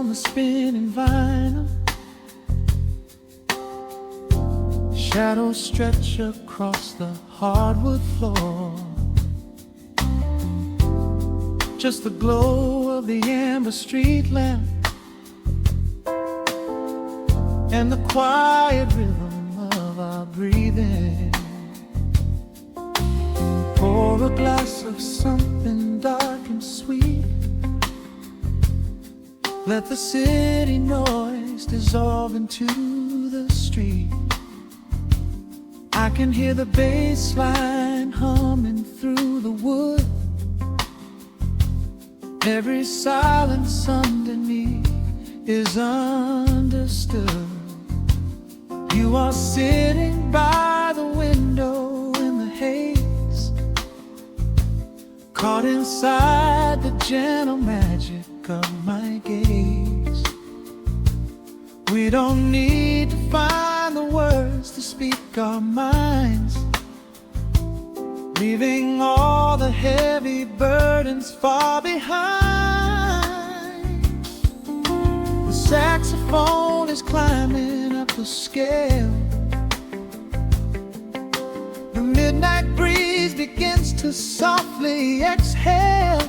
on the spinning vinyl. Shadows stretch across the hardwood floor. Just the glow of the amber street lamp and the quiet rhythm of our breathing. Pour a glass of something dark and sweet. Let the city noise dissolve into the street. I can hear the bass line humming through the wood. Every silence underneath is understood. You are sitting by the window in the haze, caught inside the gentle magic of my gaze. We don't need to find the words to speak our minds, leaving all the heavy burdens far behind. The saxophone is climbing up the scale. The midnight breeze begins to softly exhale.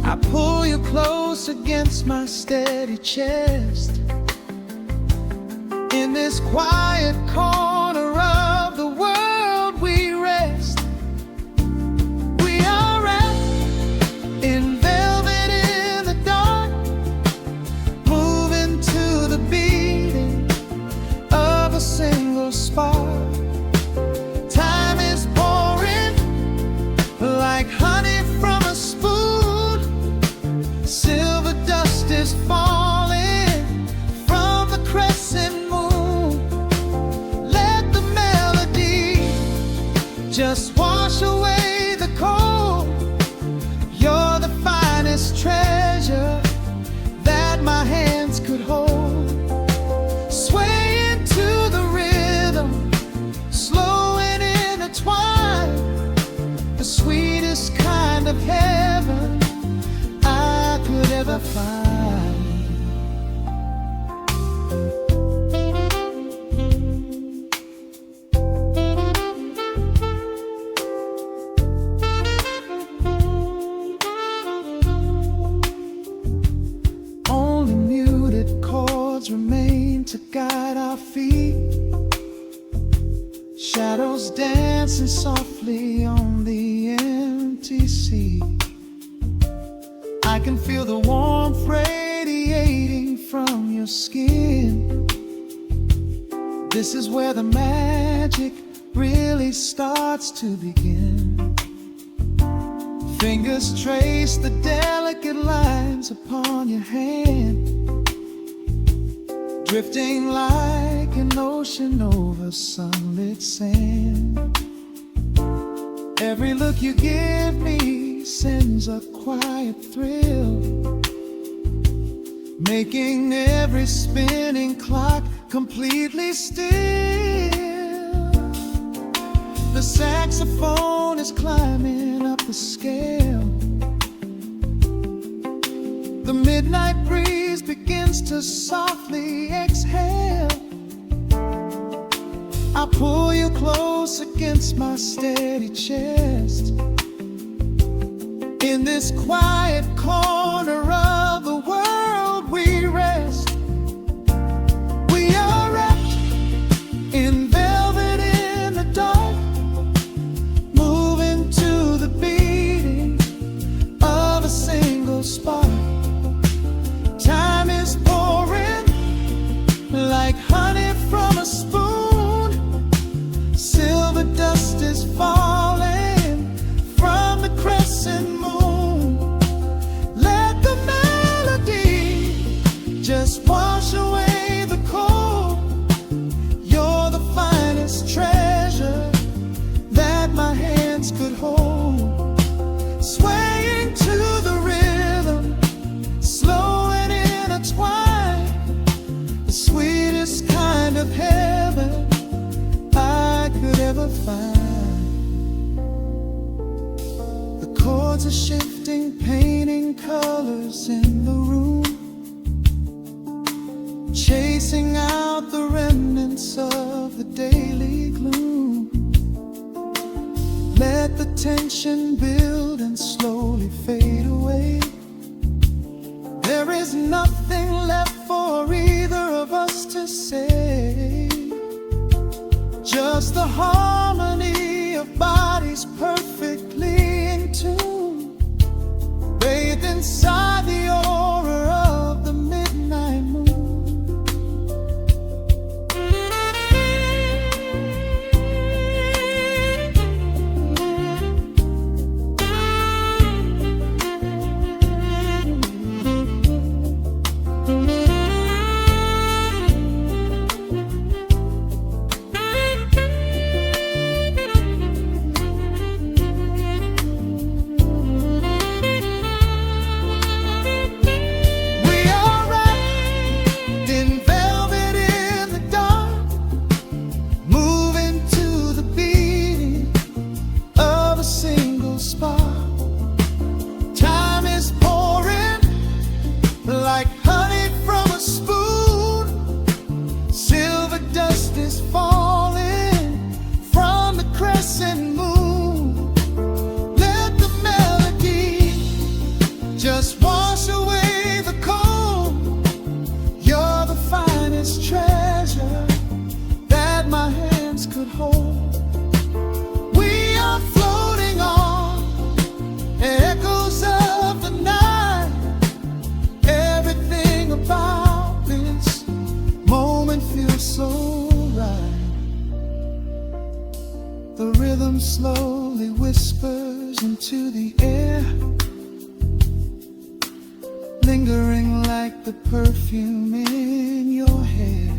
I pull you close against my steady chest. In this quiet corner of the world we rest. We are wrapped in velvet in the dark, moving to the beating of a single spark. Time is pouring like honey from a spoon. Silver dust is falling from the crescent moon. Let the melody just wash away the cold. You're the finest treasure that my hands could hold. Swaying to the rhythm, slow and intertwined. The sweetest kind of heaven I could ever find. Only muted chords remain to guide our feet. Shadows dancing softly on the empty sea. I can feel the warmth radiating from your skin. This is where the magic really starts to begin. Fingers trace the delicate lines upon your hand, drifting like an ocean over sunlit sand. Every look you give me sends a quiet thrill, making every spinning clock completely still. The saxophone is climbing up the scale. The midnight breeze begins to softly exhale. I pull you close against my steady chest. In this quiet corner of the world we rest. We are wrapped in velvet in the dark, moving to the beating of a single spark. Time is pouring like honey from a spoon. Silver dust is falling from the crescent moon. Let the chasing out the remnants of the daily gloom. Let the tension build and slowly fade away. There is nothing left for either of us to say, just the harmony of bodies perfectly in tune, bathed inside the aura of the midnight moon. Just wash away the cold. You're the finest treasure that my hands could hold. We are floating on echoes of the night. Everything about this moment feels so right. The rhythm slowly whispers into the air, lingering like the perfume in your hair.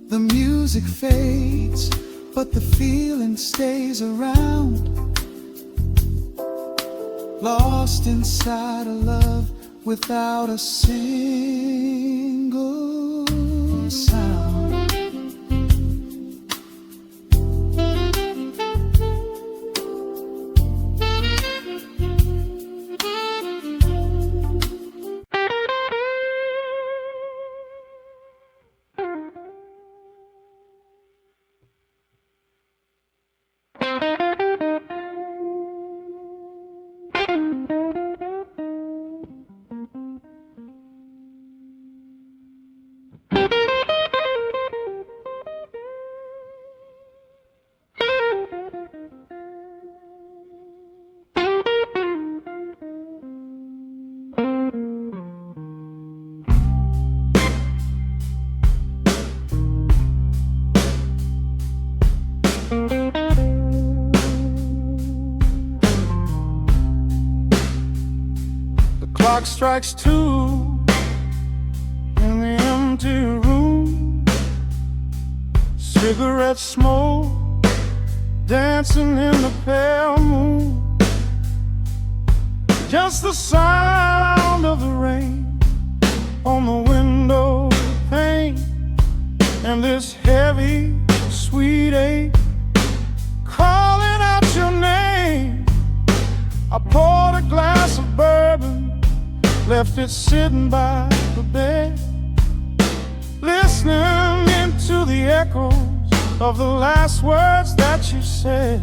The music fades, but the feeling stays around, lost inside a love without a single sound. Clock strikes 2 in the empty room. Cigarette smoke dancing in the pale moon. Just the sound of the rain on the window pane, and this heavy, sweet ache calling out your name. I poured a glass of bourbon, left it sitting by the bed, listening into the echoes of the last words that you said.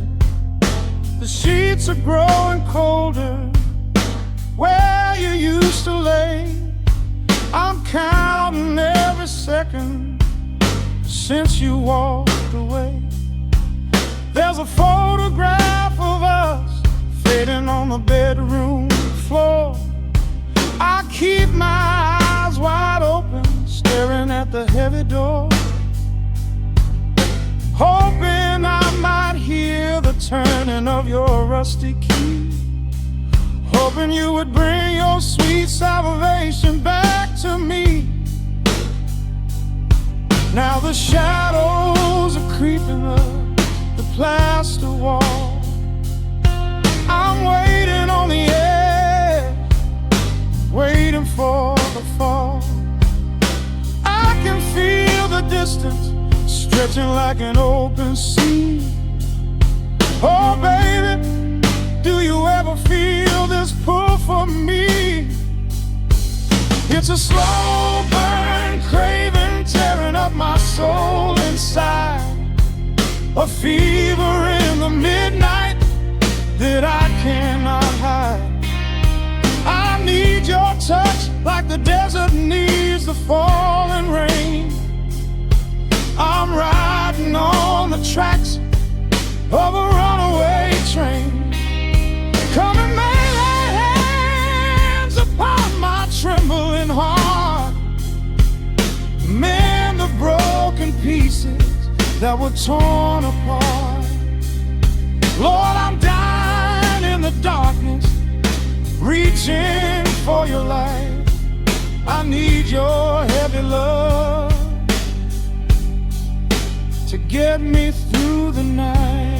The sheets are growing colder where you used to lay. I'm counting every second since you walked away. There's a photograph of us fading on the bedroom floor. I keep my eyes wide open, staring at the heavy door, hoping I might hear the turning of your rusty key, hoping you would bring your sweet salvation back to me. Now the shadows are creeping up the plaster wall. I'm waiting on the edge, waiting for the fall. I can feel the distance stretching like an open sea. Oh baby, do you ever feel this pull for me? It's a slow burn inside, a fever in the midnight that I cannot hide. I need your touch like the desert needs the falling rain. I'm riding on the tracks of a runaway train. Come and lay thy hands upon my trembling heart. Mend the broken pieces that were torn apart. Lord, I'm dying in the darkness, reaching for your light. I need your heavy love to get me through the night.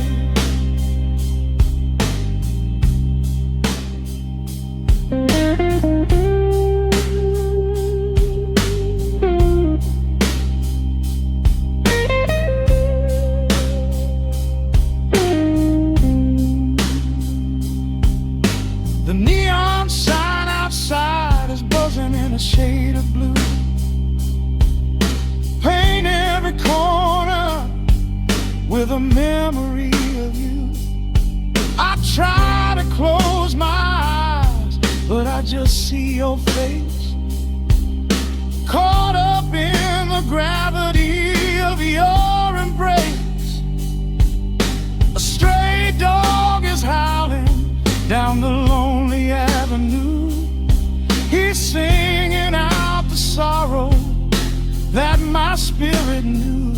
The neon sign outside is buzzing in a shade of blue. Paint every corner with a memory of you. I try to close my eyes, but I just see your face, caught up in the gravity of your embrace. A stray dog is howling down the lonely avenue. He's singing out the sorrow that my spirit knew.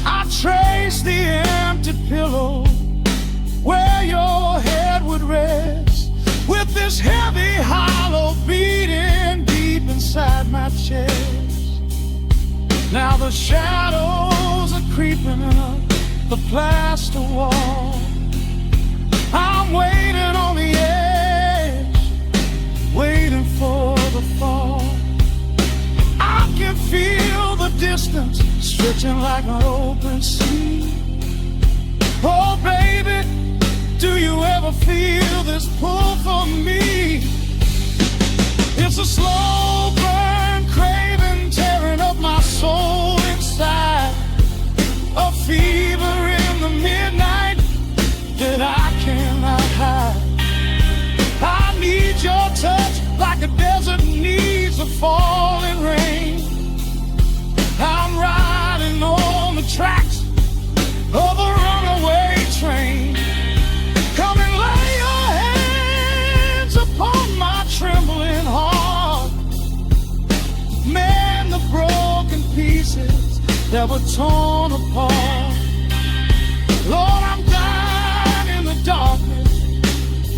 I trace the empty pillow where your head would rest, with this heavy hollow beating deep inside my chest. Now the shadows are creeping up the plaster wall. I'm waiting on the edge, waiting for the fall. I can feel the distance stretching like an open sea. Oh baby, do you ever feel this pull for me? It's a slow burn craving tearing up my soul inside, a fever in the midnight that I cannot hide. I need your touch like a desert needs a falling rain. I'm riding on the tracks of a runaway train. Come and lay your hands upon my trembling heart. Mend the broken pieces that were torn apart. Lord, I'm dying in the darkness,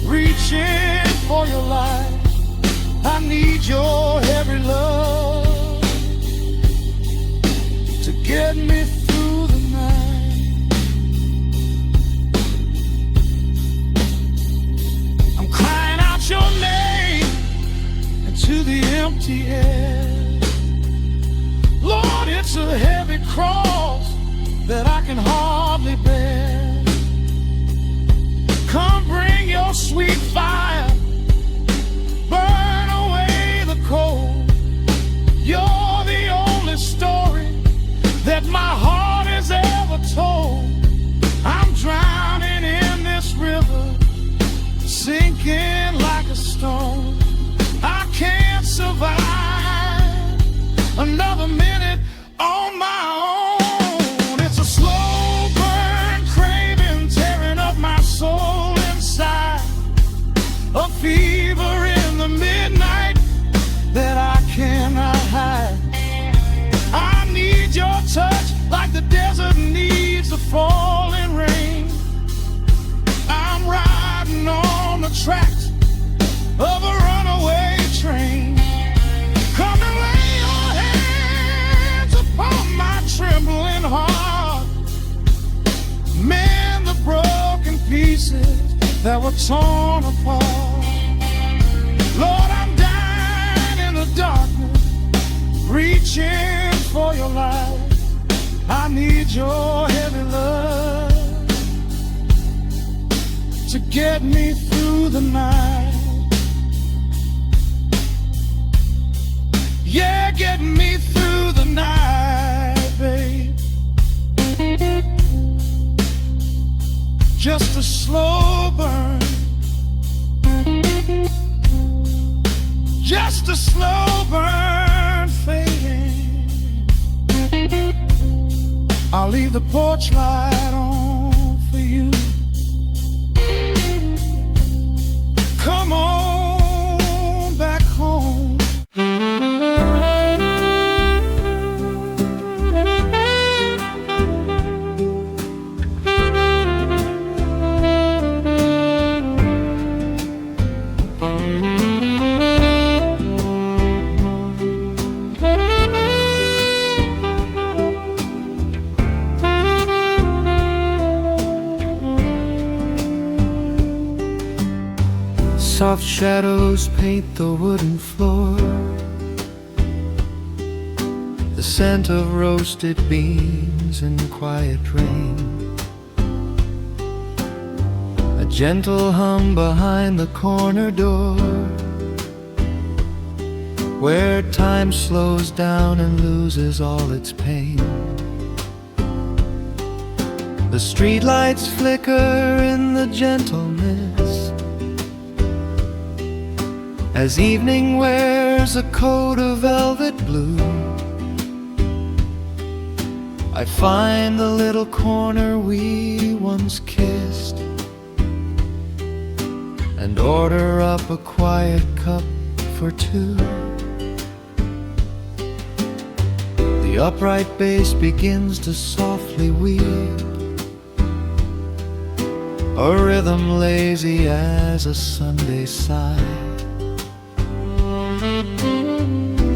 reaching for your light. I need your heavy love to get me through the night. I'm crying out your name into the empty air. Lord, it's a heavy cross that I can hardly bear. Come bring your sweet fire, burn away the cold. You're the only story that my heart has ever told. I'm drowning in this river, sinking like a stone. I can't survive another minute on my own. It's a slow burn craving tearing up my soul inside, a fever in the midnight that I cannot hide. I need your touch like the desert needs the falling rain. I'm riding on the tracks of a runaway train. Come and lay your hands upon my trembling heart. Mend the broken pieces that were torn apart. Lord, I'm dying in the darkness, reaching for your light. I need your heavy love to get me through the night. Yeah, get me through the night, babe. slow burn, just a slow burn fading. I'll leave the porch light on for you. Come on back home. Soft shadows paint the wooden floor, the scent of roasted beans in quiet rain, a gentle hum behind the corner door, where time slows down and loses all its pain. The streetlights flicker in the gentle mist as evening wears a coat of velvet blue. I find the little corner we once kissed and order up a quiet cup for two. The upright bass begins to softly weep, a rhythm lazy as a Sunday sigh.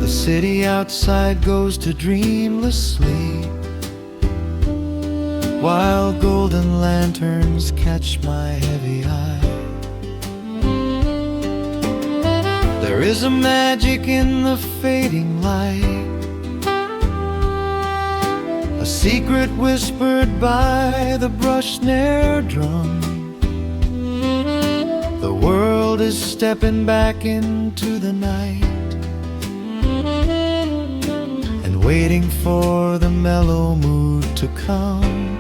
The city outside goes to dreamless sleep, while golden lanterns catch my heavy eye. There is a magic in the fading light, a secret whispered by the brush snare drum. The world is stepping back into the night and waiting for the mellow mood to come.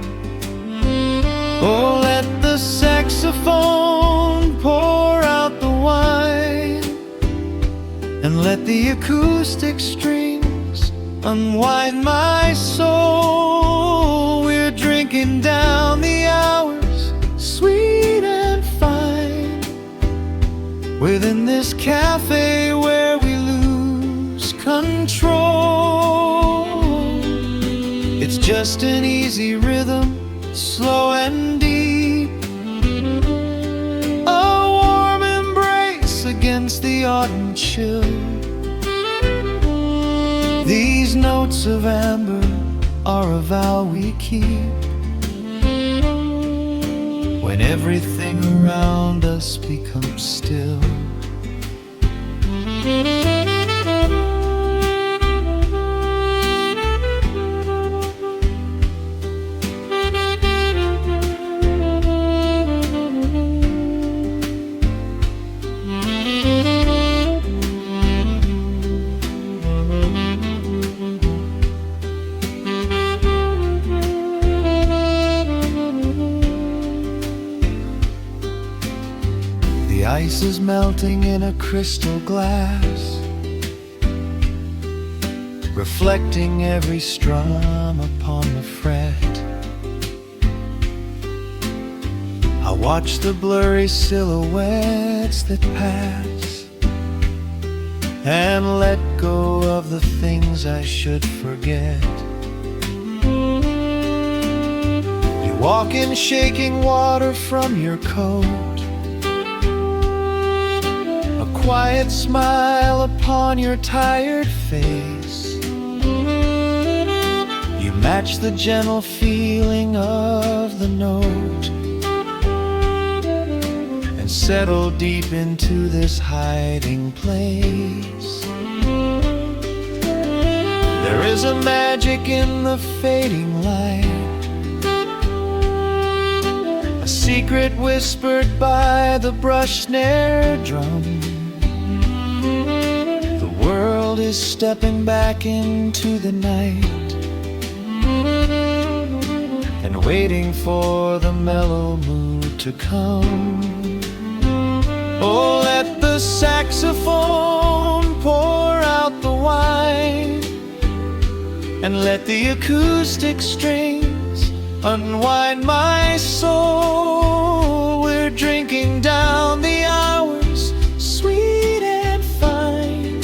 Oh, let the saxophone pour out the wine, and let the acoustic strings unwind my soul. We're drinking down the hours, sweet and fine, within this cafe where we lose control. It's just an easy rhythm, slow and deep, a warm embrace against the autumn chill. These notes of amber are a vow we keep when everything around us becomes still. The ice is melting in a crystal glass, reflecting every strum upon the fret. I watch the blurry silhouettes that pass and let go of the things I should forget. You walk in shaking water from your coat, a quiet smile upon your tired face. You match the gentle feeling of the note and settle deep into this hiding place. There is a magic in the fading light, a secret whispered by the brush snare drum. The world is stepping back into the night and waiting for the mellow mood to come. Oh, let the saxophone pour out the wine, and let the acoustic strings unwind my soul. We're drinking down the hours, sweet and fine,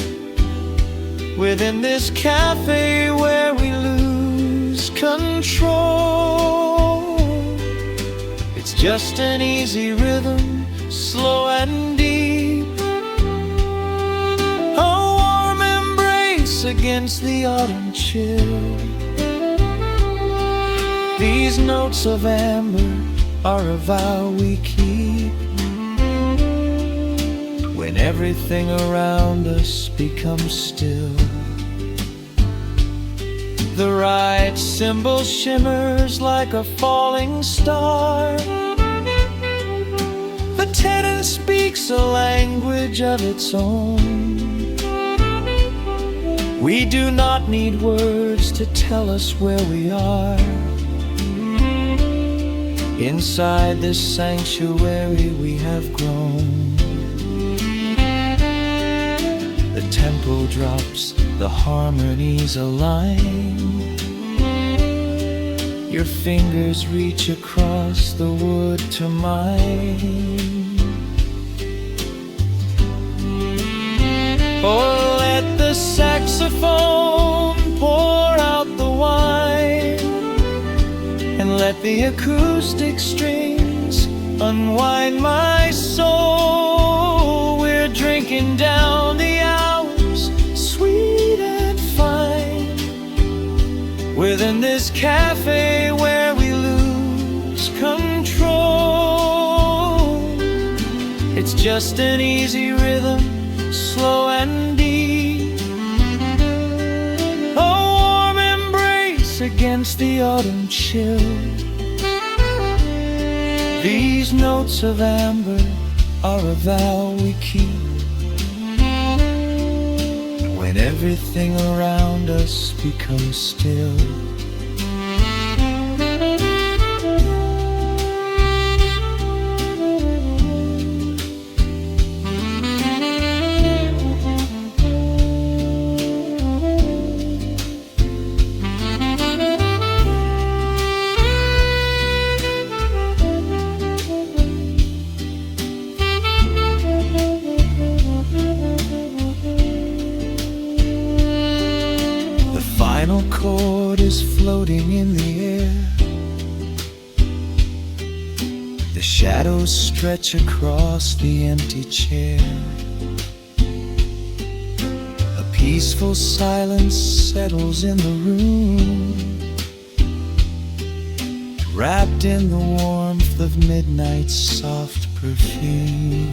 within this cafe where we lose control. It's just an easy rhythm, slow and deep, a warm embrace against the autumn chill. These notes of amber are a vow we keep when everything around us becomes still. The right cymbal shimmers like a falling star. The tenor speaks a language of its own. We do not need words to tell us where we are. Inside this sanctuary we have grown. The tempo drops, the harmonies align. Your fingers reach across the wood to mine. Oh, let the saxophone pour out the wine, and let the acoustic strings unwind my soul. We're drinking down the hours, sweet and fine, within this cafe where we lose control. It's just an easy rhythm, slow and deep, a warm embrace against the autumn chill. These notes of amber are a vow we keep when everything around us becomes still. Final chord is floating in the air. The shadows stretch across the empty chair. A peaceful silence settles in the room, wrapped in the warmth of midnight's soft perfume.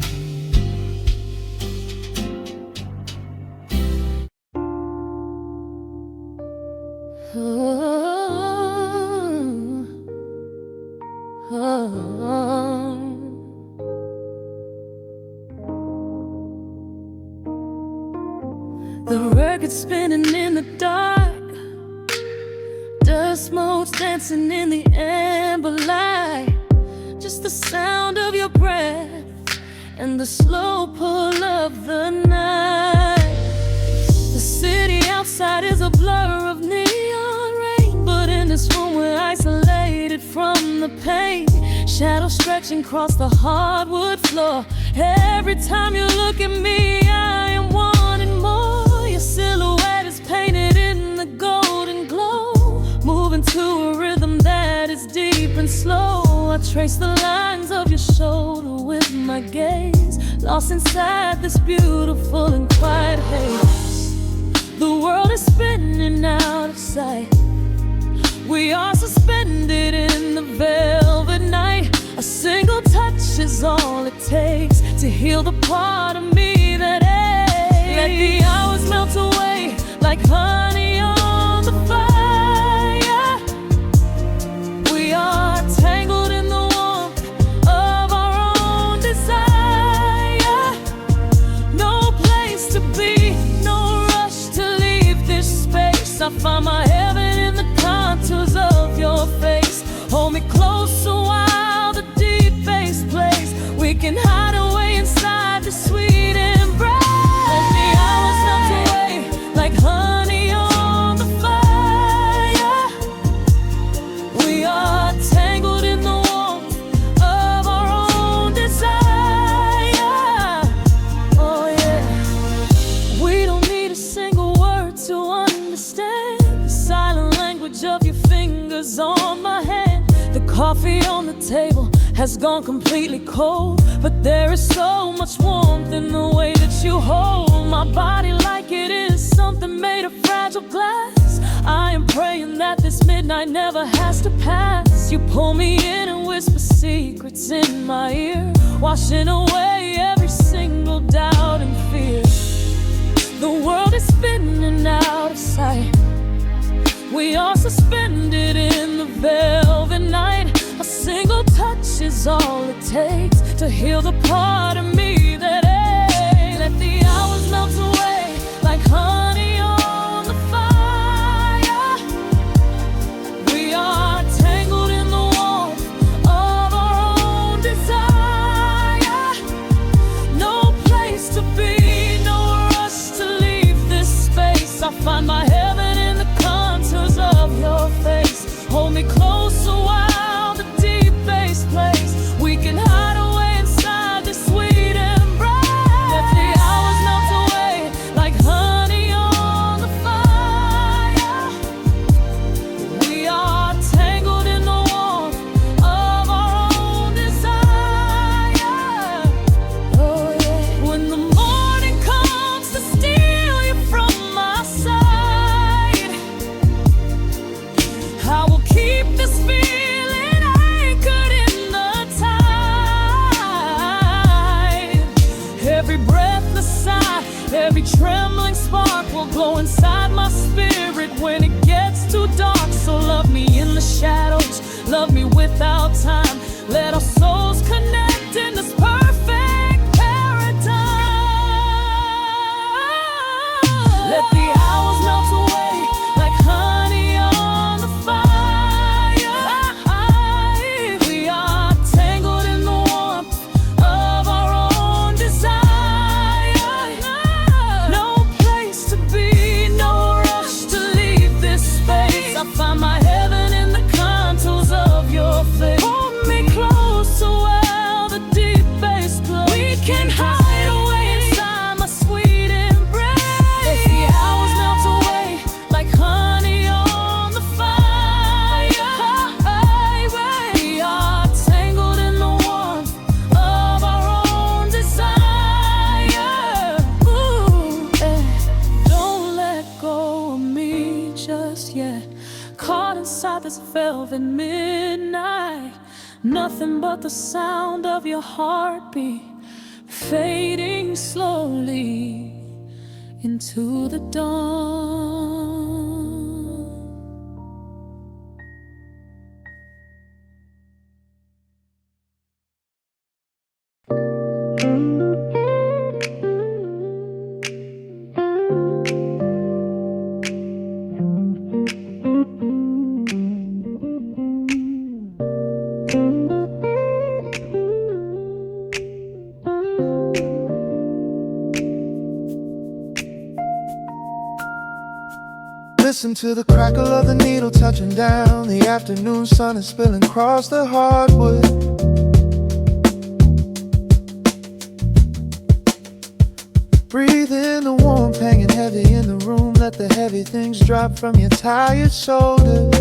The record spinning in the dark, dust motes dancing in the amber light. Just the sound of your breath and the slow pull of the night. The city outside is a blur of neon rain, but in this room we're isolated from the pain. Shadows stretching across the hardwood floor. Every time you look at me, I am wanting more. Your silhouette is painted in the golden glow, moving to a rhythm that is deep and slow. I trace the lines of your shoulder with my gaze, lost inside this beautiful and quiet haze. The world is spinning out of sight. We are suspended in the velvet night. A single touch is all it takes to heal the part of me that aches. Let the hours melt away like honey on the fire. We are tangled in the warmth of our own desire. No place to be, no rush to leave this space. I find my heaven in the contours of your face. Hold me the table has gone completely cold, but there is so much warmth in the way that you hold my body like it is something made of fragile glass. I am praying that this midnight never has to pass. You pull me in and whisper secrets in my ear, washing away every single doubt and fear. The world is spinning out of sight. We are suspended in the velvet night. A single touch is all it takes to heal the part of me that aches. Let the hours melt away like honey on the fire. We are tangled in the warmth of our own desire. No place to be, no rush to leave this space. I find my heaven in the contours of your face. Hold me closer while the deep bass plays. We can hide away inside this sweet embrace. Let the hours melt away like honey on the fire. We are tangled in the warmth of our own desire. Oh yeah. When the morning comes to steal you from my side, I will keep this feeling anchored in the tide. Every breathless sigh, every trembling spark will glow inside my spirit when it gets too dark. So love me in the shadows, love me without time. Let our souls connect in this perfect paradise. Let the hours melt away like honey on the fire. We are tangled in the warmth of our own desire. No place to be, no rush to leave this space. I find my heaven in the contours of your face. Hold me closer while the deep bass plays. We can hide away inside my sweet embrace. Let the hours melt away like honey on the fire. We are tangled in the warmth of our own desire. Ooh, don't let go of me just yet. Caught inside this velvet midnight. Nothing but the sound of your heartbeat fading slowly into the dawn. Listen to the crackle of the needle touching down. The afternoon sun is spilling across the hardwood. Breathe in the warmth hanging heavy in the room. Let the heavy things drop from your tired shoulders.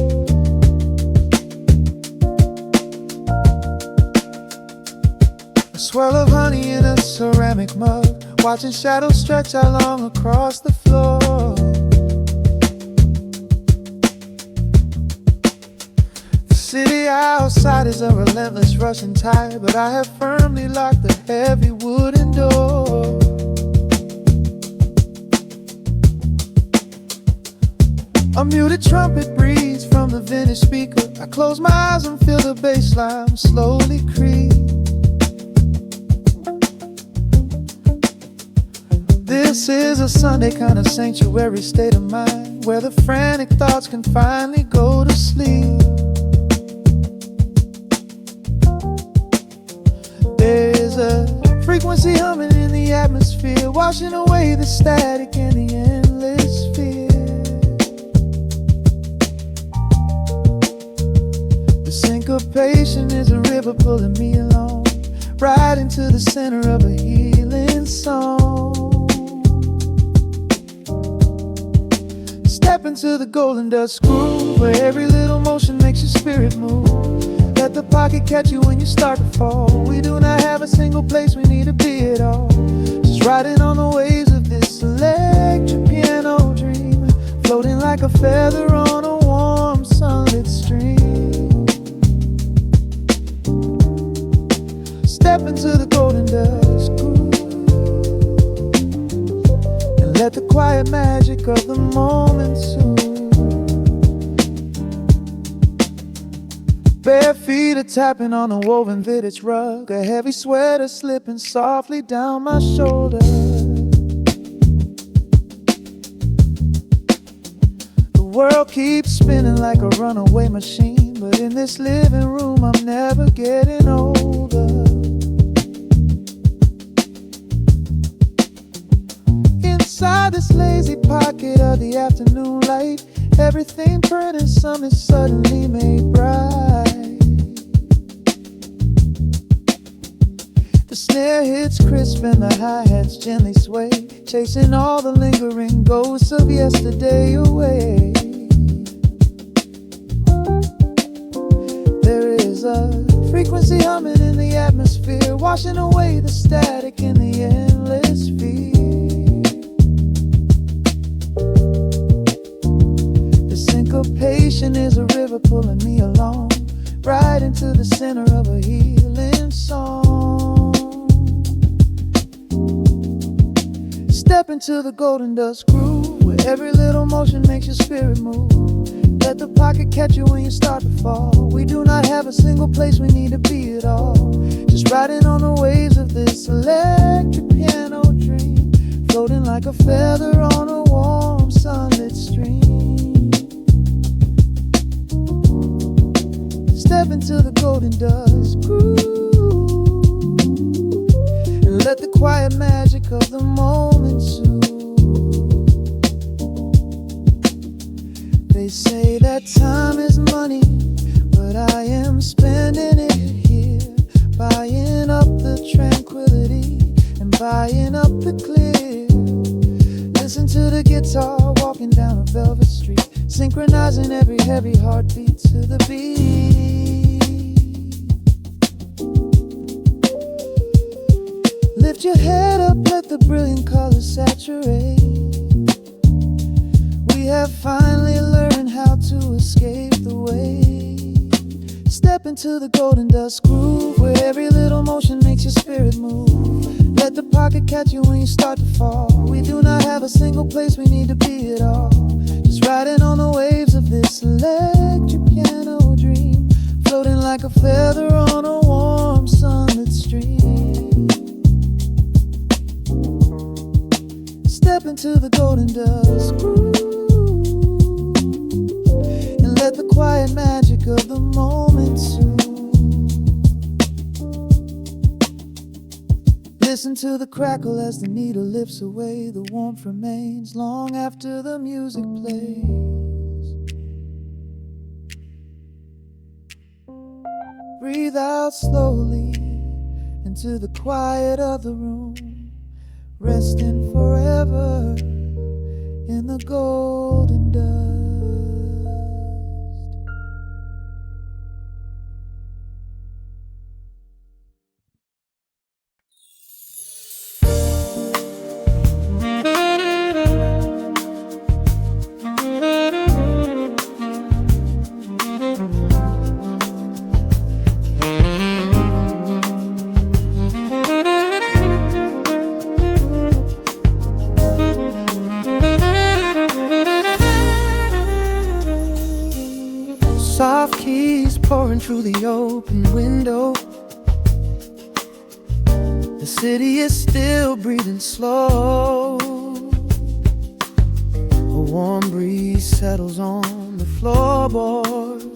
A swirl of honey in a ceramic mug, watching shadows stretch out long across the floor. The city outside is a relentless rushing tide, but I have firmly locked the heavy wooden door. A muted trumpet breathes from the vintage speaker. I close my eyes and feel the bass line slowly creep. This is a Sunday kind of sanctuary state of mind, where the frantic thoughts can finally go to sleep. There's a frequency humming in the atmosphere, washing away the static and the endless fear. The syncopation is a river pulling me along, right into the center of a healing song. Step into the golden dust groove, where every little motion makes your spirit move. Let the pocket catch you when you start to fall. We do not have a single place we need to be at all. Just riding on the waves of this electric piano dream, floating like a feather on a warm sunlit stream. Step into the golden dust groove and let the quiet magic of the moment soothe. Bare feet are tapping on a woven vintage rug, a heavy sweater slipping softly down my shoulder. The world keeps spinning like a runaway machine, but in this living room I'm never getting older. Inside this lazy pocket of the afternoon light, everything burning, some is suddenly made bright. The snare hits crisp and the hi-hats gently sway, chasing all the lingering ghosts of yesterday away. There is a frequency humming in the atmosphere, washing away the static in the endless fear. Syncopation is a river pulling me along, right into the center of a healing song. Step into the golden dust groove, where every little motion makes your spirit move. Let the pocket catch you when you start to fall. We do not have a single place we need to be at all. Just riding on the waves of this electric piano dream, floating like a feather on a warm sunlit stream. Step into the golden dust groove and let the quiet magic of the moment soothe. They say that time is money, but I am spending it here, buying up the tranquility and buying up the clear. Listen to the guitar walking down a velvet street, synchronizing every heavy heartbeat to the beat. Lift your head up, let the brilliant colors saturate. We have finally learned how to escape the weight. Step into the golden dust groove, where every little motion makes your spirit move. Let the pocket catch you when you start to fall. We do not have a single place we need to be at all. Just riding on the waves of this electric piano dream, floating like a feather on a warm sunlit stream. Step into the golden dust groove and let the quiet magic of the moment soothe. Listen to the crackle as the needle lifts away. The warmth remains long after the music plays. Breathe out slowly into the quiet of the room, resting forever in the golden dust. Soft keys pouring through the open window. The city is still breathing slow. A warm breeze settles on the floorboards,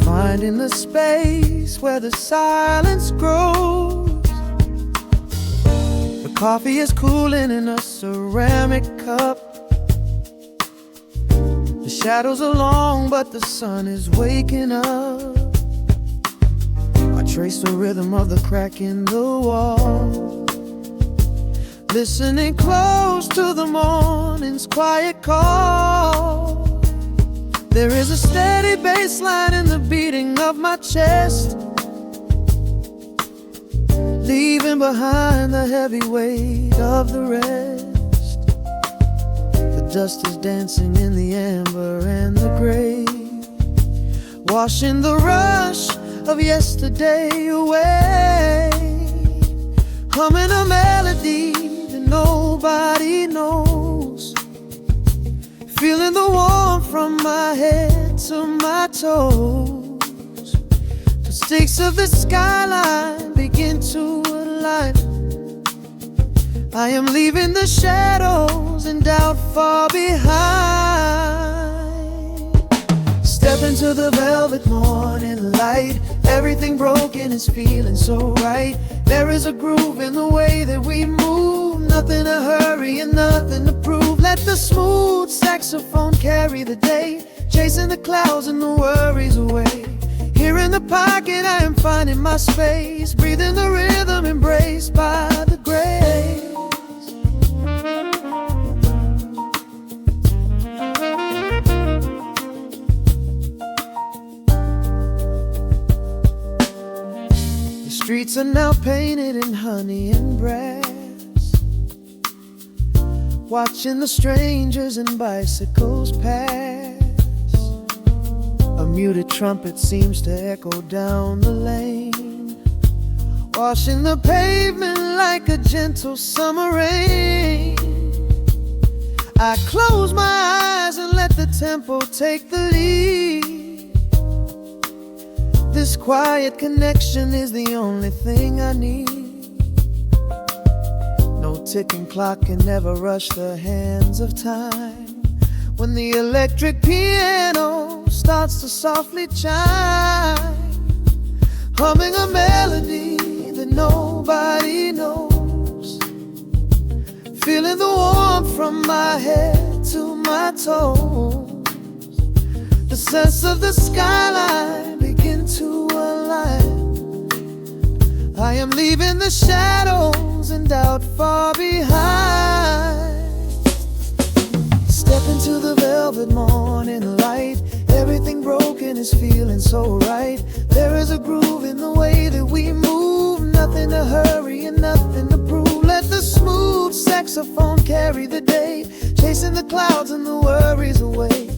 finding the space where the silence grows. The coffee is cooling in a ceramic cup. The shadows are long, but the sun is waking up. I trace the rhythm of the crack in the wall, listening close to the morning's quiet call. There is a steady bass line in the beating of my chest, leaving behind the heavy weight of the rest. The dust is dancing in the amber and the gray, washing the rush of yesterday away, humming a melody that nobody knows, feeling the warmth from my head to my toes. The stakes of the skyline begin to align. I am leaving the shadows and doubt far behind. Step into the velvet morning light. Everything broken is feeling so right. There is a groove in the way that we move, nothing to hurry and nothing to prove. Let the smooth saxophone carry the day, chasing the clouds and the worries away. Here in the pocket I am finding my space, breathing the rhythm embraced by the grace. The streets are now painted in honey and brass, watching the strangers and bicycles pass. A muted trumpet seems to echo down the lane, washing the pavement like a gentle summer rain. I close my eyes and let the tempo take the lead. This quiet connection is the only thing I need. No ticking clock can ever rush the hands of time. When the electric piano starts to softly chime, humming a melody that nobody knows, feeling the warmth from my head to my toes. The sense of the skyline begin to align. I am leaving the shadows and doubt far behind. Step into the velvet morning light. Everything broken is feeling so right. There is a groove in the way that we move, nothing to hurry and nothing to prove. Let the smooth saxophone carry the day, chasing the clouds and the worries away.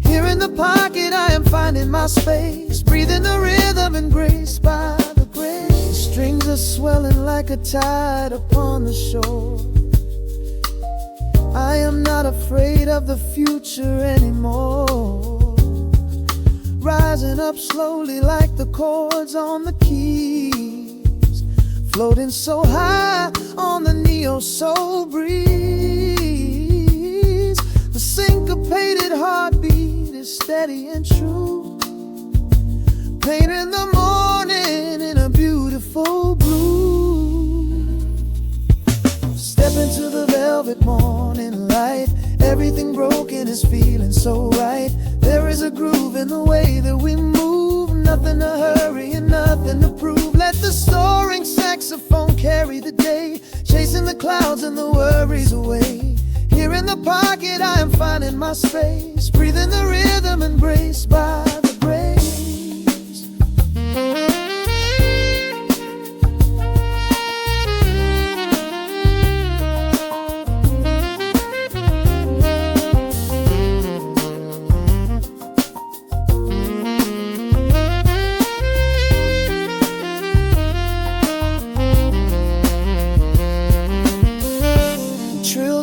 Here in the pocket I am finding my space, breathing the rhythm and grace by the grace. Strings are swelling like a tide upon the shore. I am not afraid of the future anymore, rising up slowly like the chords on the keys, floating so high on the neo-soul breeze. The syncopated heartbeat is steady and true, painting the morning in a beautiful blue. Step into the velvet morning light. Everything broken is feeling so right. There is a groove in the way that we move, nothing to hurry and nothing to prove. Let the soaring saxophone carry the day, chasing the clouds and the worries away. Here in the pocket I am finding my space, breathing the rhythm embraced by the grace.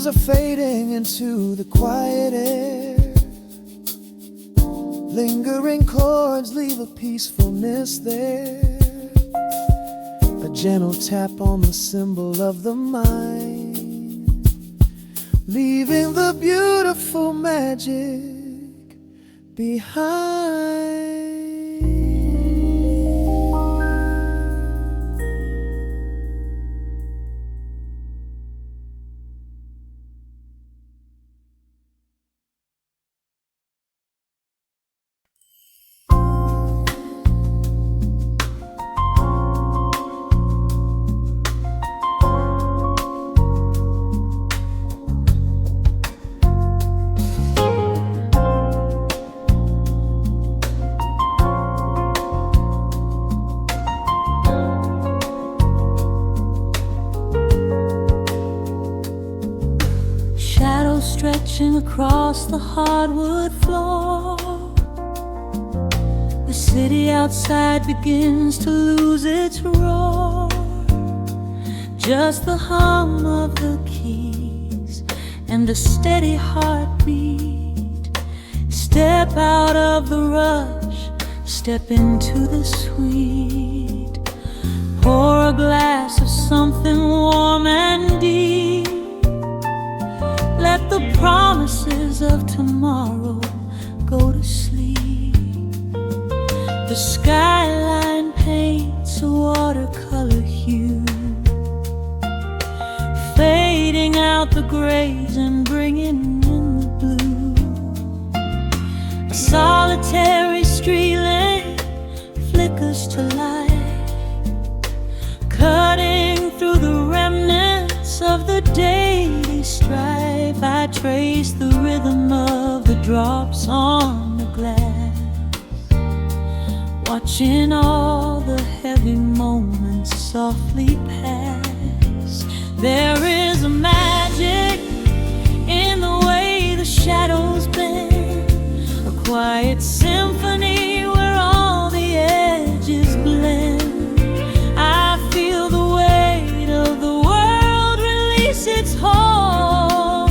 Are fading into the quiet air. Lingering chords leave a peacefulness there. A gentle tap on the cymbal of the mind, leaving the beautiful magic behind. shadows stretching across the hardwood floor. The city outside begins to lose its roar. Just the hum of the keys and a steady heartbeat. Step out of the rush, step into the sweet. Pour a glass of something warm and deep. Let the promises of tomorrow go to sleep. The skyline paints a watercolor hue, fading out the grays and bringing in the blue. A solitary street lamp flickers to life, cutting through the remnants of the daily strife. I trace the rhythm of the drops on the glass, watching all the heavy moments softly pass. There is a magic in the way the shadows bend, a quiet symphony where all the edges blend. I feel the weight of the world release its hold,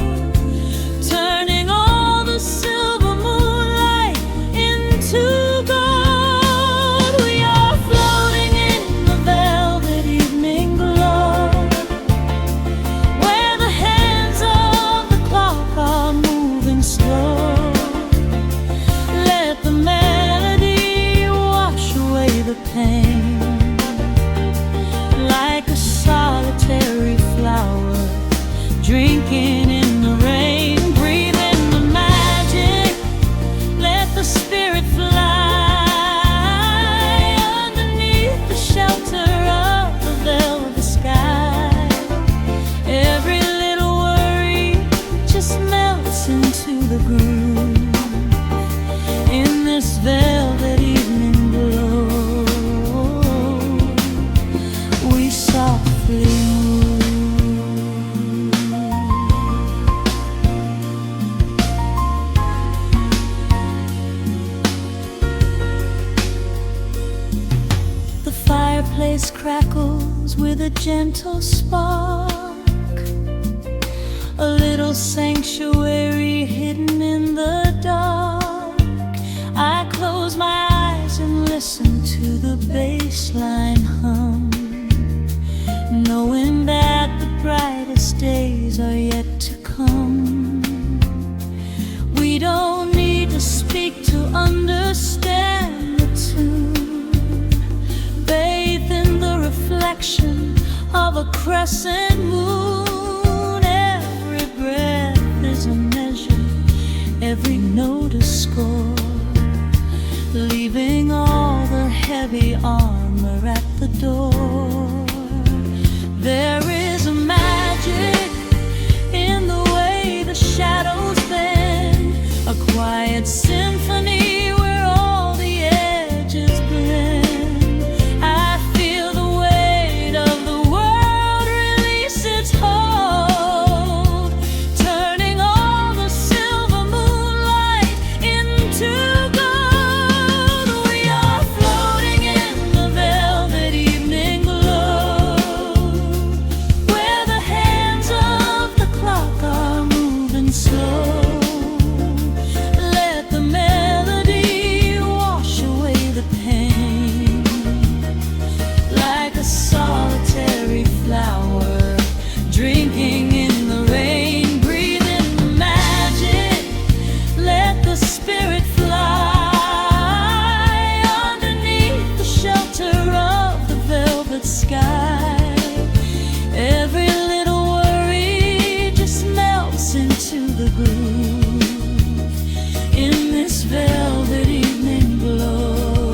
turning all the silver moonlight into gold. We are floating in the velvet evening glow, where the hands of the clock are moving slow. Let the melody wash away the pain, like a solitary flower drinking in the rain. Breathe in the magic, let the spirit fly underneath the shelter of the velvet sky. Every little worry just melts into the groove in this velvet evening glow. We softly move. The fireplace crackles with a gentle spark, a little sanctuary hidden in the dark. I close my eyes and listen to the bassline hum, knowing that the brightest days are yet to come. We don't need to speak to understand the tune. Bathe in the reflection of a crescent moon. Every breath is a measure, every note a score, leaving all the heavy armor at the door. There is a magic in the way the shadows bend, a quiet symphony where all the edges blend. I feel the weight of the world release its hold, turning all the silver moonlight into gold. We are floating in the velvet evening glow, where the hands of the clock are moving slow. Let the melody wash away the pain, like a solitary flower drinking in the rain. Breathe in the magic, let the spirit fly underneath the shelter of the velvet sky. Every little worry just melts into the groove in this velvet evening glow.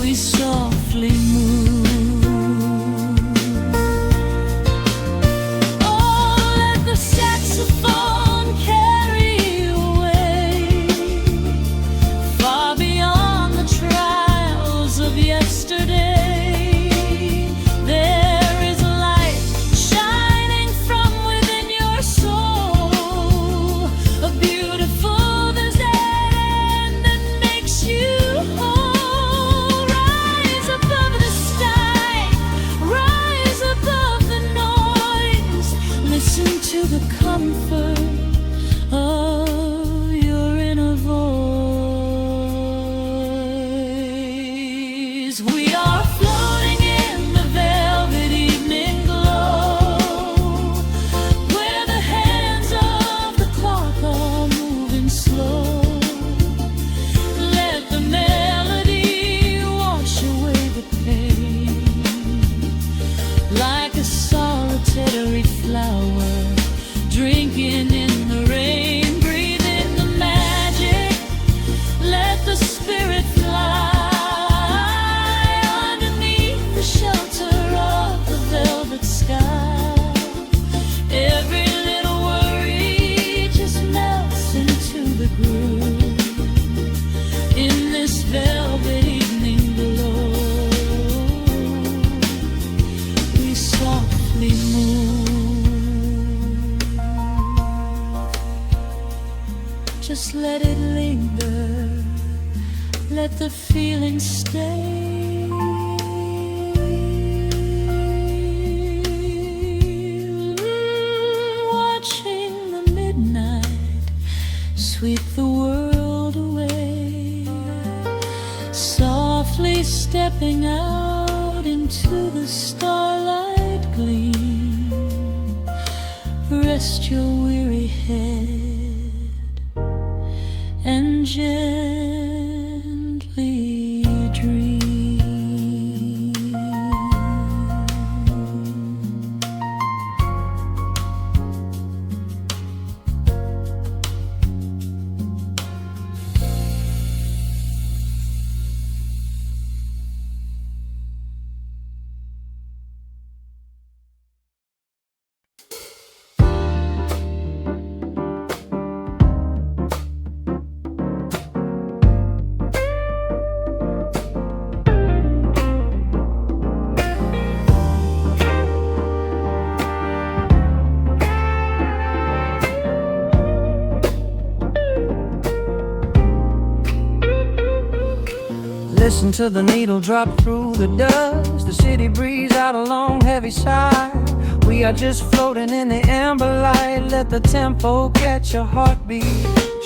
We softly move. Oh, let the saxophone carry you away, far beyond the trials of yesterday. There is a light shining from within your comfort of your inner voice. We are floating in the velvet evening glow, where the hands of the clock are moving slow. Let the melody wash away the pain, like a solitary flower drinking in the rain. Breathe in the magic, let the spirit fly underneath the shelter of the velvet sky. Every little worry just melts into the groove in this velvet evening glow. We softly move, just let it linger, let the feeling stay. Watching the midnight sweep the world away, softly stepping out into the starlight gleam. Rest your weary head and gently dream. Listen to the needle drop through the dust. The city breeze out a long heavy sigh. We are just floating in the amber light. Let the tempo catch your heartbeat.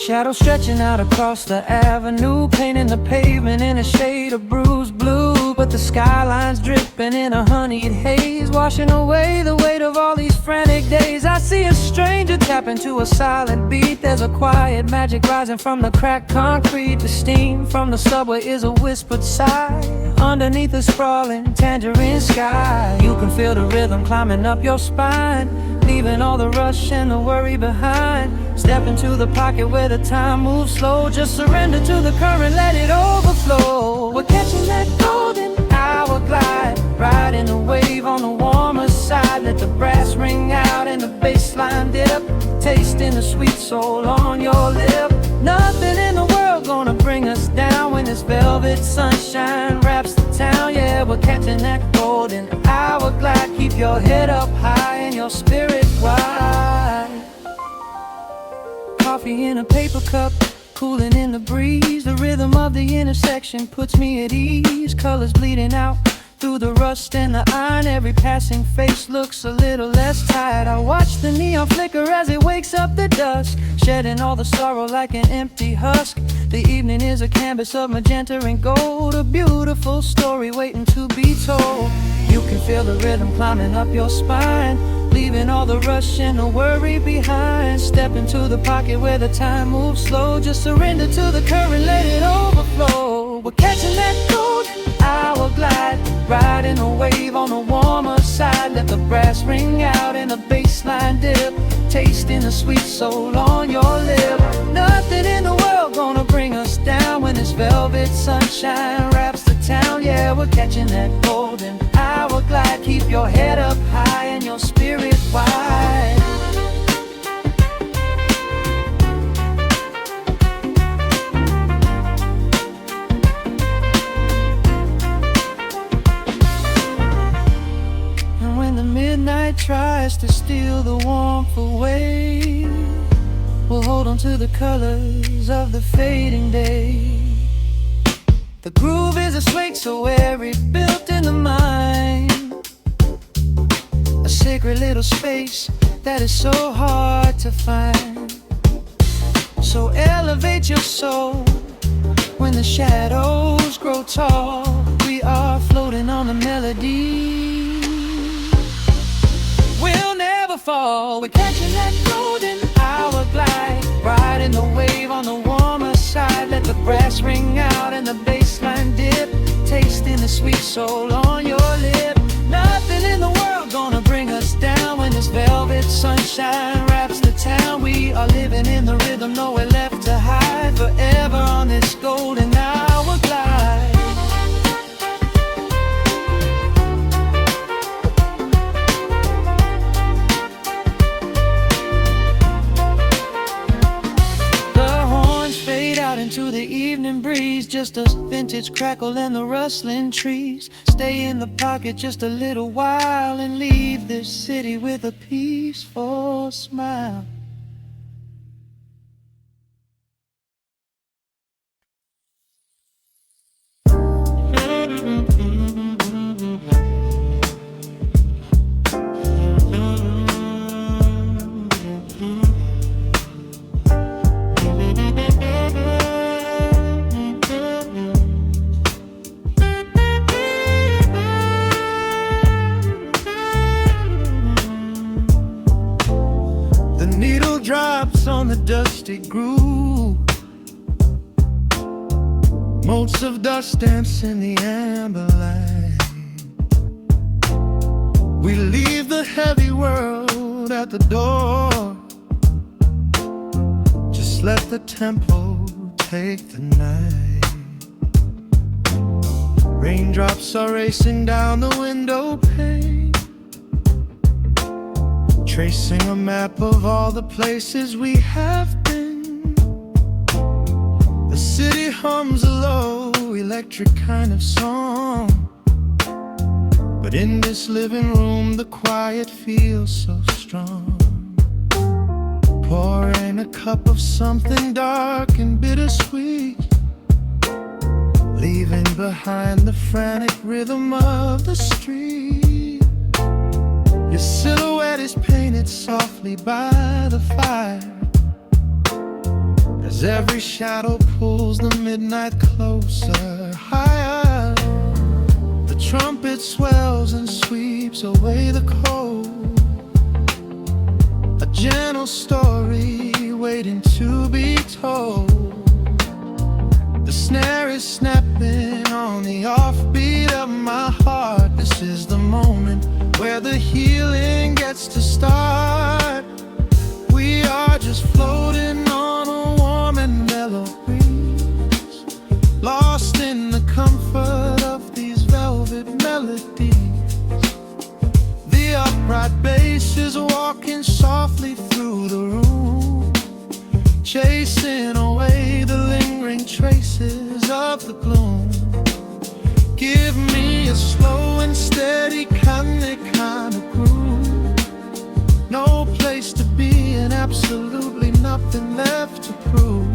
Shadows stretching out across the avenue, painting the pavement in a shade of bruised blue. But the skyline's dripping in a honeyed haze, washing away the weight of all these frantic days. I see a stranger tap into a silent beat. There's a quiet magic rising from the cracked concrete. The steam from the subway is a whispered sigh underneath the sprawling tangerine sky. You can feel the rhythm climbing up your spine, leaving all the rush and the worry behind. Step into the pocket where the time moves slow. Just surrender to the current, let it overflow. We're catching that golden hour glide, riding a wave on the warmer side. Let the brass ring out and the bass line dip, tasting the sweet soul on your lip. Nothing in the world gonna bring us down when this velvet sunshine wraps the town. Yeah, we're catching that golden hour glide. Keep your head up high and your spirit wide. Coffee in a paper cup, cooling in the breeze. The rhythm of the intersection puts me at ease. Colors bleeding out through the rust and the iron. Every passing face looks a little less tired. I watch the neon flicker as it wakes up the dusk, shedding all the sorrow like an empty husk. The evening is a canvas of magenta and gold, a beautiful story waiting to be told. You can feel the rhythm climbing up your spine, leaving all the rush and the worry behind. Step into the pocket where the time moves slow. Just surrender to the current, let it overflow. We're catching that golden hour glide, riding a wave on the warmer side. Let the brass ring out and the bass line dip, tasting the sweet soul on your lip. Nothing in the world gonna bring us down when this velvet sunshine wraps the town. Yeah, we're catching that golden hour glide. Keep your head up high and your spirit wide. And when the midnight tries to steal the warmth away, we'll hold on to the colors of the fading day. The groove is a swing so airy, built in the mind, a sacred little space that is so hard to find. So elevate your soul when the shadows grow tall. We are floating on a melody. We'll never fall. We're catching that golden hour glide, riding the wave on the warmer side. Let the brass ring out and the bass line dip, tasting the sweet soul on your lip. Nothing in the world gonna bring us down when this velvet sunshine wraps the town. We are living in the rhythm, nowhere left to hide, forever on this golden hour glide. Into the evening breeze, just a vintage crackle and the rustling trees. Stay in the pocket just a little while and leave this city with a peaceful smile. Drops on the dusty groove, motes of dust dance in the amber light. We leave the heavy world at the door, just let the tempo take the night. Raindrops are racing down the window pane, tracing a map of all the places we have been. The city hums a low, electric kind of song, but in this living room the quiet feels so strong. Pouring a cup of something dark and bittersweet, leaving behind the frantic rhythm of the street. Your silhouette is painted softly by the fire, as every shadow pulls the midnight closer, higher. The trumpet swells and sweeps away the cold, a gentle story waiting to be told. The snare is snapping on the offbeat of my heart. This is the moment where the healing gets to start. We are just floating on a warm and mellow breeze, lost in the comfort of these velvet melodies. The upright bass is walking softly through the room, chasing away the lingering traces of the gloom. Give me a slow and steady kind of groove, no place to be and absolutely nothing left to prove.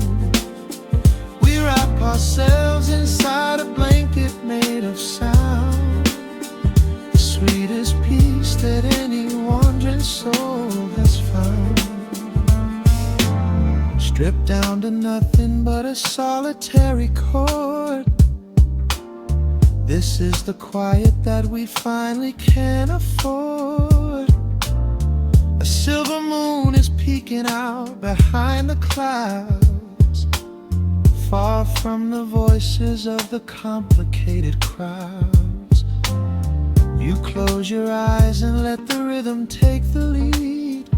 We wrap ourselves inside a blanket made of sound, the sweetest peace that any wandering soul has found. Stripped down to nothing but a solitary chord, this is the quiet that we finally can afford. A silver moon is peeking out behind the clouds, far from the voices of the complicated crowds. You close your eyes and let the rhythm take the lead.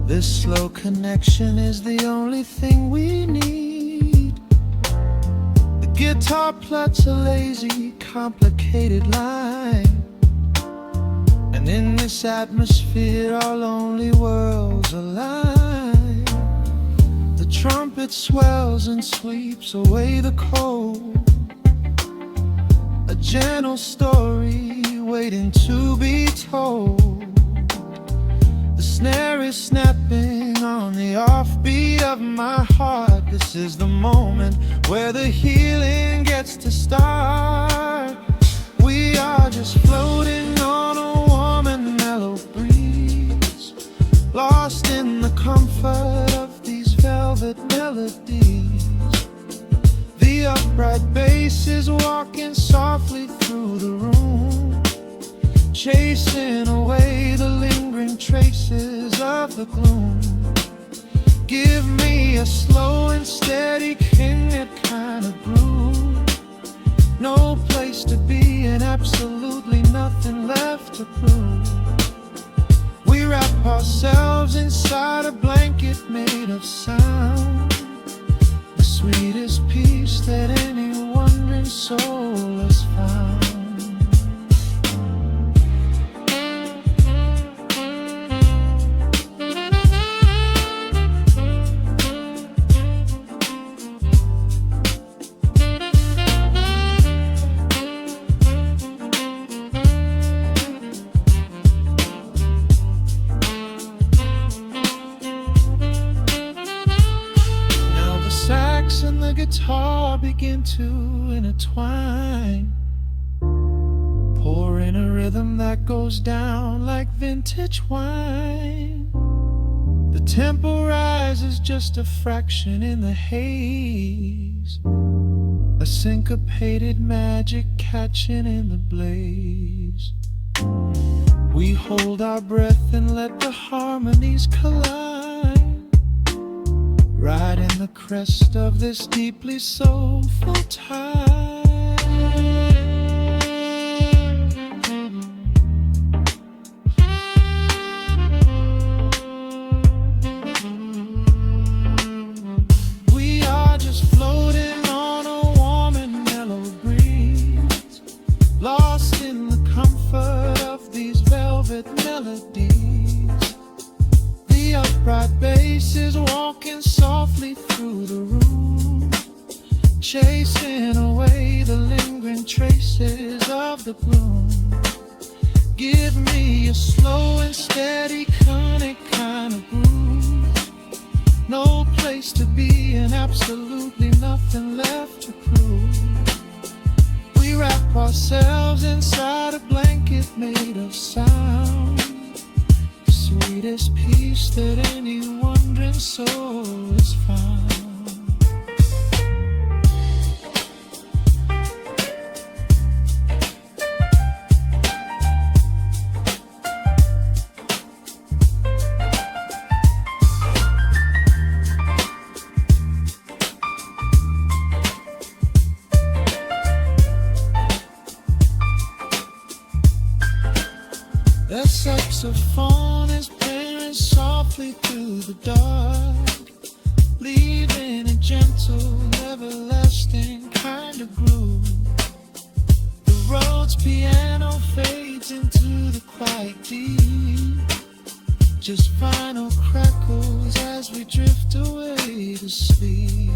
This slow connection is the only thing we need. Guitar plots a lazy, complicated line, and in this atmosphere our lonely worlds align. The trumpet swells and sweeps away the cold, a gentle story waiting to be told. The snare is snapping on the offbeat of my heart. This is the moment where the healing gets to start. We are just floating on a warm and mellow breeze, lost in the comfort of these velvet melodies. The upright bass is walking softly through the room, chasing away the lingering traces of the gloom. Give me a slow and steady kinglet kind of groove. No place to be and absolutely nothing left to prove. We wrap ourselves inside a blanket made of sound, the sweetest peace that any wandering soul has found. And the guitar begin to intertwine, pouring a rhythm that goes down like vintage wine. The tempo rises just a fraction in the haze, a syncopated magic catching in the blaze. We hold our breath and let the harmonies collide, right in the crest of this deeply soulful tide. We are just floating on a warm and mellow breeze, lost in the comfort of these velvet melodies. The upright bass is walking softly through the room, chasing away the lingering traces of the gloom. Give me a slow and steady conic kind of groove. No place to be and absolutely nothing left to prove. We wrap ourselves inside a blanket made of sound, sweetest peace that any wandering soul has found. The saxophone is playing softly through the dark, leaving a gentle, everlasting kind of groove. The Rhodes piano fades into the quiet deep, just final crackles as we drift away to sleep.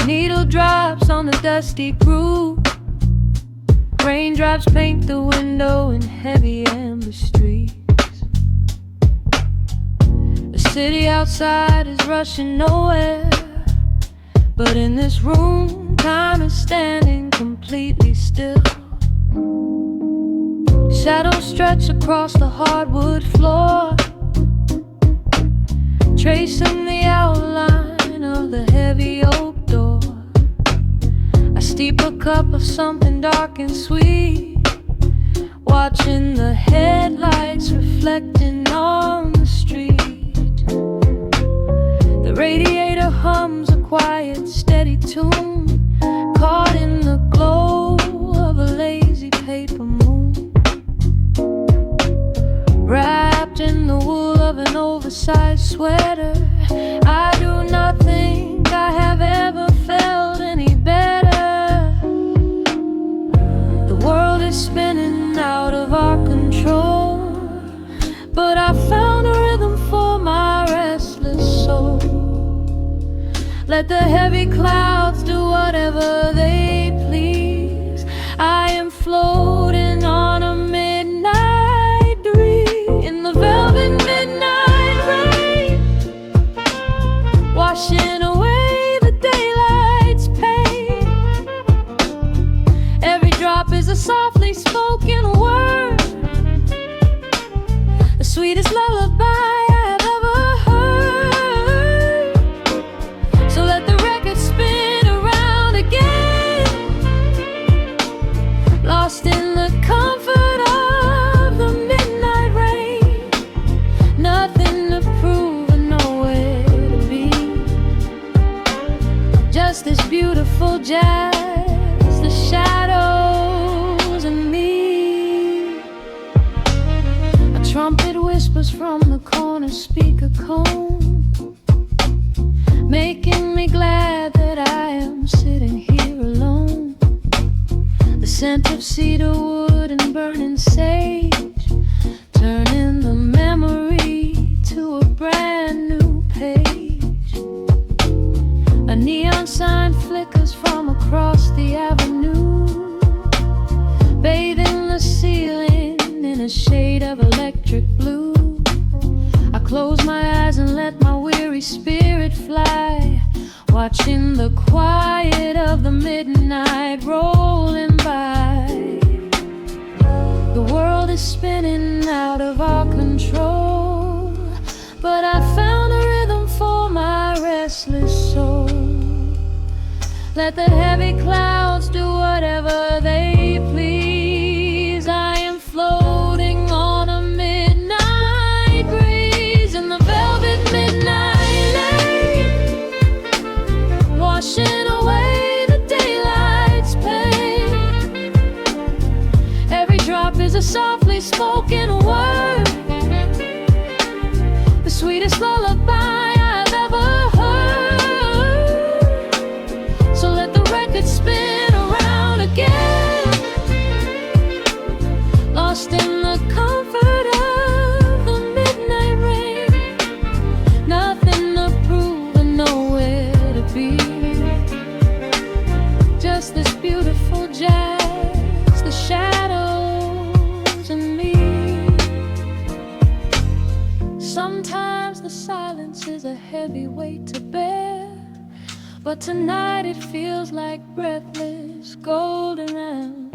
Needle drops on the dusty groove. Raindrops paint the window in heavy amber streets. The city outside is rushing nowhere, but in this room, time is standing completely still. Shadows stretch across the hardwood floor, tracing the outline of the heavy oak door. I steep a cup of something dark and sweet, watching the headlights reflecting on the street. The radiator hums a quiet, steady tune, caught in the glow of a lazy paper moon. Wrapped in the wool of an oversized sweater, I do not think I have ever felt any better. The world is spinning out of our control, but I found a rhythm for my restless soul. Let the heavy clouds do whatever they please. I am floating on a midnight breeze in the velvet midnight rain, washing away the daylight's pain. Every drop is a softly spoken word, the sweetest lullaby I have ever heard. So let the record spin around again, lost in the comfort of the midnight rain. Nothing to prove and nowhere to be, just this beautiful jazz, the shadows and me. A trumpet whispers from the corner speaker cone, making me glad that I am sitting here alone. The scent of cedar wood and burning sage, turning the memory to a brand new page. A neon sign flickers from across the avenue, bathing the ceiling in a shade of electric blue. I close my eyes and let my weary spirit fly, watching the quiet of the midnight rolling by. The world is spinning out of our control, but I found a rhythm for my restless soul. Let the heavy clouds do whatever they please. I am floating on a midnight breeze in the velvet midnight lane, washing away the daylight's pain. Every drop is a softly spoken word, the sweetest lullaby I've ever heard. So let the record spin around again, lost in the comfort of the midnight rain. Nothing to prove and nowhere to be, just this beautiful jazz, the shadows and me. Sometimes the silence is a heavy weight to bear, but tonight it feels like breathless golden round.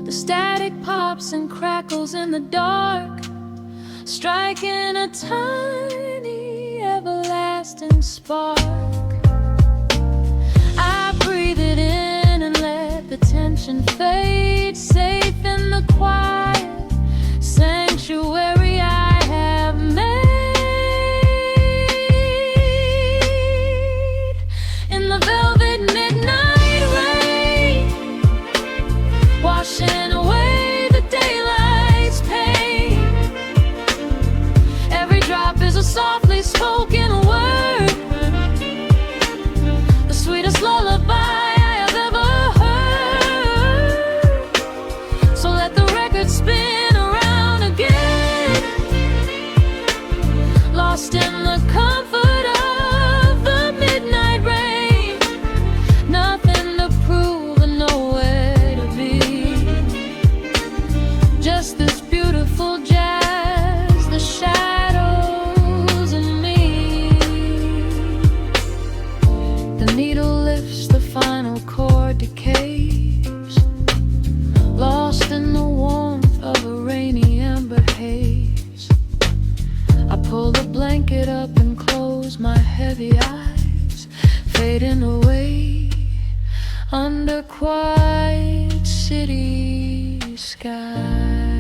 The static pops and crackles in the dark, striking a tiny everlasting spark. I breathe it in and let the tension fade, safe in the quiet sanctuary I have made. In the velvet midnight rain, washing away the daylight's pain. Every drop is a softly spoken word, the sweetest lullaby I have ever heard. So let the record spin around again, lost in the comfort of the midnight rain. Nothing to prove and nowhere to be, just this beautiful jazz, the shadows and me. The needle lifts, the final chord decays, lost in the warmth of a rainy amber haze. I pull the blanket up and close my heavy eyes, fading away under quiet city sky.